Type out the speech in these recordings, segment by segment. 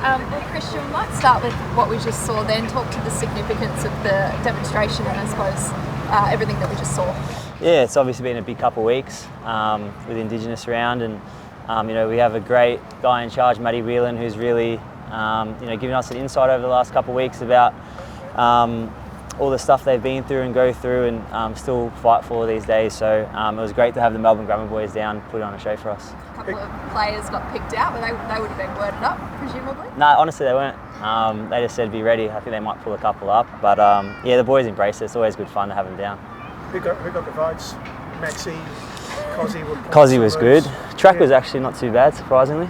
Well, Christian, we might start with what we just saw, then talk to the significance of the demonstration and I suppose everything that we just saw. Yeah, it's obviously been a big couple of weeks with Indigenous around, and we have a great guy in charge, Matty Whelan, who's really giving us an insight over the last couple of weeks about all the stuff they've been through and go through and still fight for these days. So it was great to have the Melbourne Grammar boys down, put on a show for us. A couple of players got picked out, but they would have been worded up, presumably? No, honestly they weren't. They just said be ready. I think they might pull a couple up, but yeah, the boys embraced it. It's always good fun to have them down. Who got the votes? Maxi, Cozzy? Cozzy was good. Track was actually not too bad, surprisingly.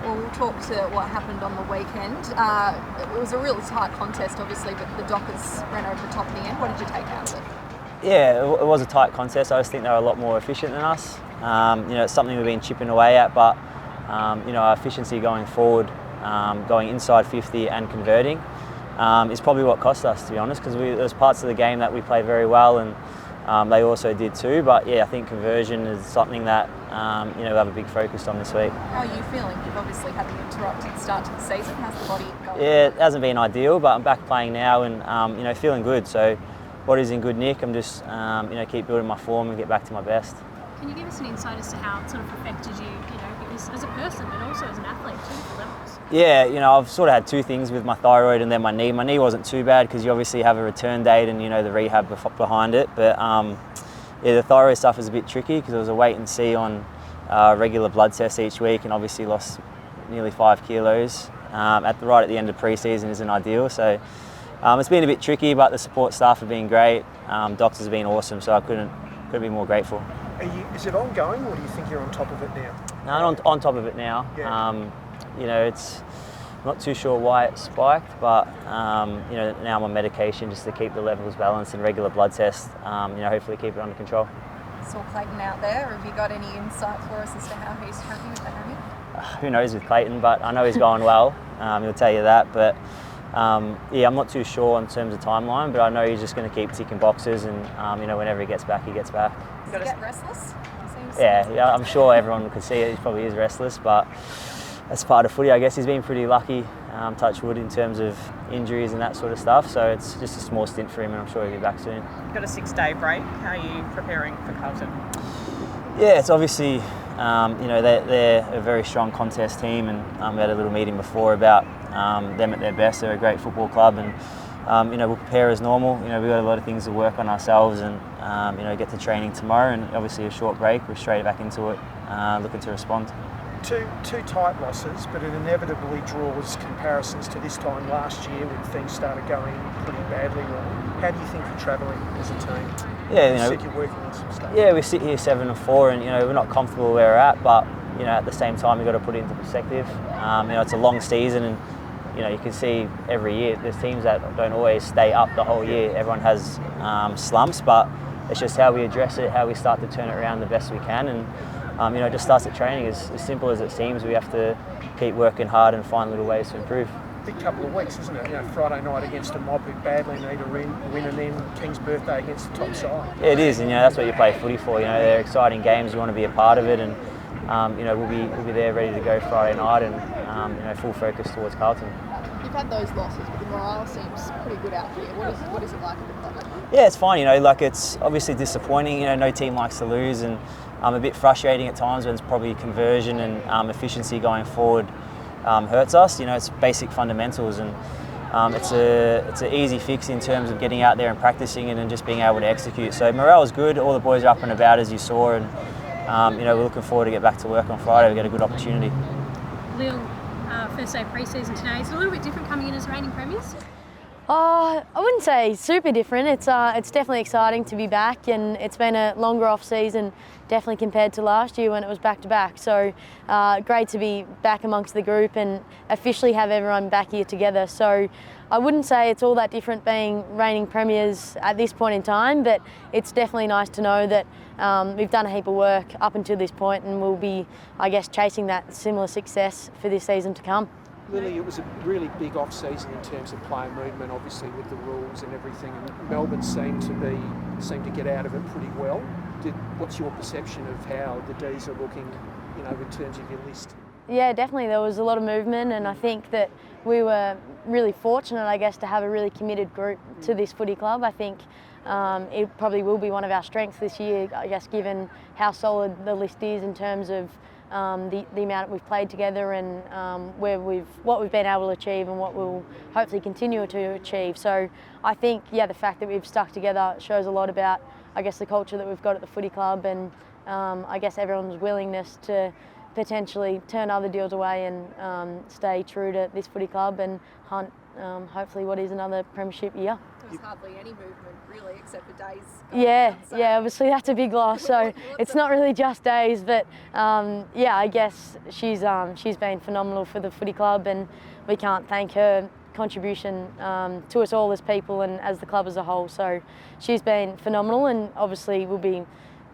Well, we'll talk to what happened on the weekend. It was a really tight contest, obviously, but the Dockers ran over the top in the end. What did you take out of it? Yeah, it was a tight contest. I just think they were a lot more efficient than us. It's something we've been chipping away at, but our efficiency going forward, going inside 50 and converting, is probably what cost us, to be honest, because there's parts of the game that we played very well, and they also did too. But yeah, I think conversion is something that we have a big focus on this week. How are you feeling? You've obviously had an interrupted start to the season. How's the body going? Yeah, it hasn't been ideal, but I'm back playing now and feeling good. So body's in good nick. I'm just keep building my form and get back to my best. Can you give us an insight as to how it sort of affected you, as a person, but also as an athlete, two different levels? Yeah, I've sort of had two things with my thyroid and then my knee. My knee wasn't too bad because you obviously have a return date and the rehab behind it. But yeah, the thyroid stuff is a bit tricky because it was a wait and see on regular blood tests each week, and obviously lost nearly 5 kilos right at the end of pre-season isn't ideal. So it's been a bit tricky, but the support staff have been great. Doctors have been awesome, so I couldn't be more grateful. Is it ongoing, or do you think you're on top of it now? No, I'm on top of it now. Yeah. It's not too sure why it spiked, but now I'm on medication just to keep the levels balanced and regular blood tests. Hopefully keep it under control. Saw Clayton out there. Have you got any insight for us as to how he's tracking with the hammy? Who knows with Clayton, but I know he's going well. He'll tell you that. But yeah, I'm not too sure in terms of timeline, but I know he's just going to keep ticking boxes, and whenever he gets back, he gets back. Does he get restless? Yeah, I'm sure everyone could see it. He probably is restless, but that's part of footy. I guess he's been pretty lucky, touch wood, in terms of injuries and that sort of stuff. So it's just a small stint for him, and I'm sure he'll be back soon. You've got a 6-day break. How are you preparing for Carlton? Yeah, it's obviously, they're a very strong contest team, and we had a little meeting before about them at their best. They're a great football club, and we'll prepare as normal. We've got a lot of things to work on ourselves, and get to training tomorrow, and obviously a short break. We're straight back into it, looking to respond. Two tight losses, but it inevitably draws comparisons to this time last year when things started going pretty badly wrong. How do you think you're travelling as a team? Yeah, you said you're working on some stuff. Yeah, we sit here 7-4, and we're not comfortable where we're at, but at the same time we've got to put it into perspective. It's a long season, and you can see every year there's teams that don't always stay up the whole year. Everyone has slumps, but it's just how we address it, how we start to turn it around the best we can, and it just starts at training. As simple as it seems, we have to keep working hard and find little ways to improve. Big couple of weeks, isn't it? Friday night against a mob who badly need a win, and then King's birthday against the top side. Yeah, it is, and that's what you play footy for. They're exciting games. You want to be a part of it, and we'll be there ready to go Friday night, and full focus towards Carlton. You've had those losses, but the morale seems pretty good out here. What is it like at the club? Yeah, it's fine. It's obviously disappointing. No team likes to lose, and a bit frustrating at times when it's probably conversion and efficiency going forward hurts us. It's basic fundamentals, and it's an easy fix in terms of getting out there and practicing it and just being able to execute. So morale is good. All the boys are up and about, as you saw, and we're looking forward to get back to work on Friday. We get a good opportunity. Lil, first day of pre-season today. Is it a little bit different coming in as reigning premiers? I wouldn't say super different. It's definitely exciting to be back, and it's been a longer off season, definitely compared to last year when it was back to back. So great to be back amongst the group and officially have everyone back here together. So I wouldn't say it's all that different being reigning premiers at this point in time, but it's definitely nice to know that we've done a heap of work up until this point, and we'll be, I guess, chasing that similar success for this season to come. Lily, it was a really big off-season in terms of player movement, obviously with the rules and everything, and Melbourne seemed to get out of it pretty well. What's your perception of how the D's are looking, in terms of your list? Yeah, definitely. There was a lot of movement, and I think that we were really fortunate, I guess, to have a really committed group to this footy club. I think it probably will be one of our strengths this year, I guess, given how solid the list is in terms of the amount that we've played together and what we've been able to achieve and what we'll hopefully continue to achieve. So I think, yeah, the fact that we've stuck together shows a lot about, I guess, the culture that we've got at the footy club, and I guess everyone's willingness to potentially turn other deals away and stay true to this footy club and hunt hopefully what is another premiership year. There was hardly any movement really, except for Days. Yeah, obviously that's a big loss. So it's not really just Days, but yeah, I guess she's been phenomenal for the footy club, and we can't thank her contribution to us all as people and as the club as a whole. So she's been phenomenal, and obviously will be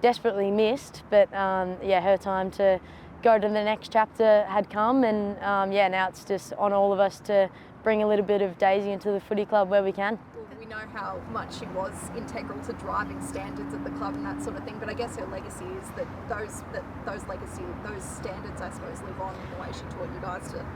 desperately missed. But yeah, her time to go to the next chapter had come, and yeah, now it's just on all of us to bring a little bit of Daisy into the footy club where we can. Well, we know how much she was integral to driving standards at the club and that sort of thing, but I guess her legacy is that those standards, I suppose, live on in the way she taught you guys to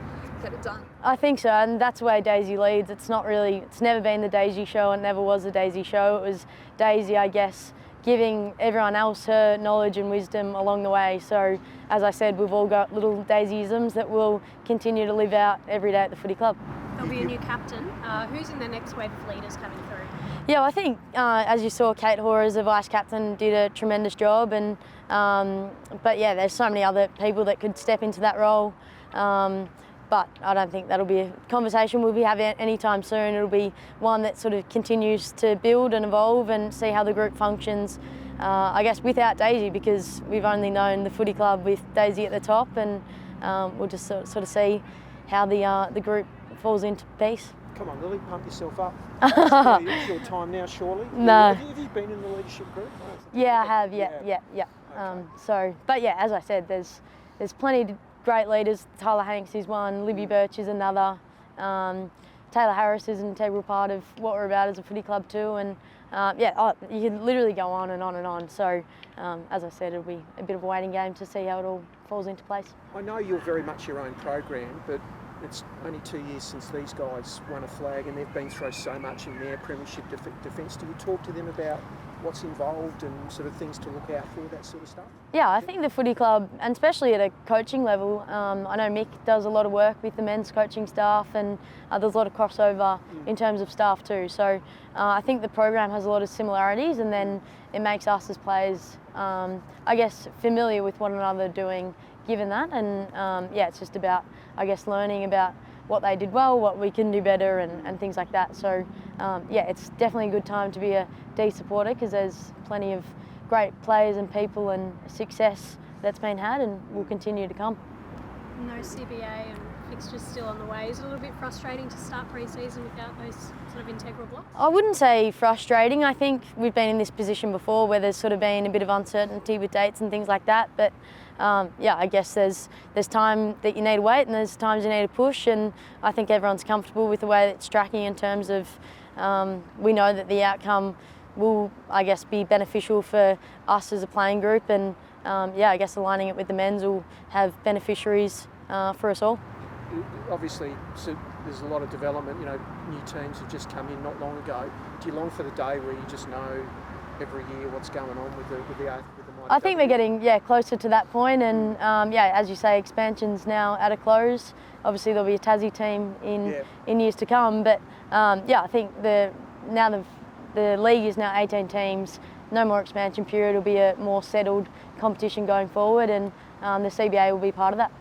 get it done. I think so, and that's the way Daisy leads. It's never been the Daisy show, and never was the Daisy show. It was Daisy, I guess, giving everyone else her knowledge and wisdom along the way. So, as I said, we've all got little Daisyisms that we'll continue to live out every day at the footy club. There'll be a new captain. Who's in the next wave of leaders coming through? Yeah, I think as you saw, Kate Hoare as a vice captain did a tremendous job, and but yeah, there's so many other people that could step into that role. But I don't think that'll be a conversation we'll be having anytime soon. It'll be one that sort of continues to build and evolve and see how the group functions, I guess, without Daisy, because we've only known the footy club with Daisy at the top, and we'll just sort of see how the group falls into piece. Come on, Lily, pump yourself up. It's your time now, surely. No. Have you been in the leadership group? Yeah, I have. Yeah. Okay. So, but yeah, as I said, there's plenty of great leaders. Tyler Hanks is one, Libby Birch is another. Taylor Harris is an integral part of what we're about as a footy club too, and yeah, you can literally go on and on and on. So, as I said, it'll be a bit of a waiting game to see how it all falls into place. I know you're very much your own program, but it's only 2 years since these guys won a flag, and they've been through so much in their premiership defence. Do you talk to them about what's involved and sort of things to look out for, that sort of stuff? Yeah, I think the footy club, and especially at a coaching level, I know Mick does a lot of work with the men's coaching staff, and there's a lot of crossover in terms of staff too. So I think the program has a lot of similarities, and then it makes us as players, I guess, familiar with one another given that. And yeah, it's just about, I guess, learning about what they did well, what we can do better, and things like that. So yeah, it's definitely a good time to be a D supporter, because there's plenty of great players and people and success that's been had and will continue to come. No CBA and fixtures still on the way. Is it a little bit frustrating to start pre-season without those sort of integral blocks? I wouldn't say frustrating. I think we've been in this position before where there's sort of been a bit of uncertainty with dates and things like that. But yeah, I guess there's time that you need to wait, and there's times you need to push, and I think everyone's comfortable with the way it's tracking in terms of we know that the outcome will, I guess, be beneficial for us as a playing group, and yeah, I guess aligning it with the men's will have beneficiaries for us all. Obviously, so there's a lot of development. You know, new teams have just come in not long ago. Do you long for the day where you just know every year what's going on with the mighty? I think we're getting closer to that point, and yeah, as you say, expansion's now at a close. Obviously, there'll be a Tassie team in years to come, but yeah, I think the league is now 18 teams. No more expansion period. It'll be a more settled competition going forward, and the CBA will be part of that.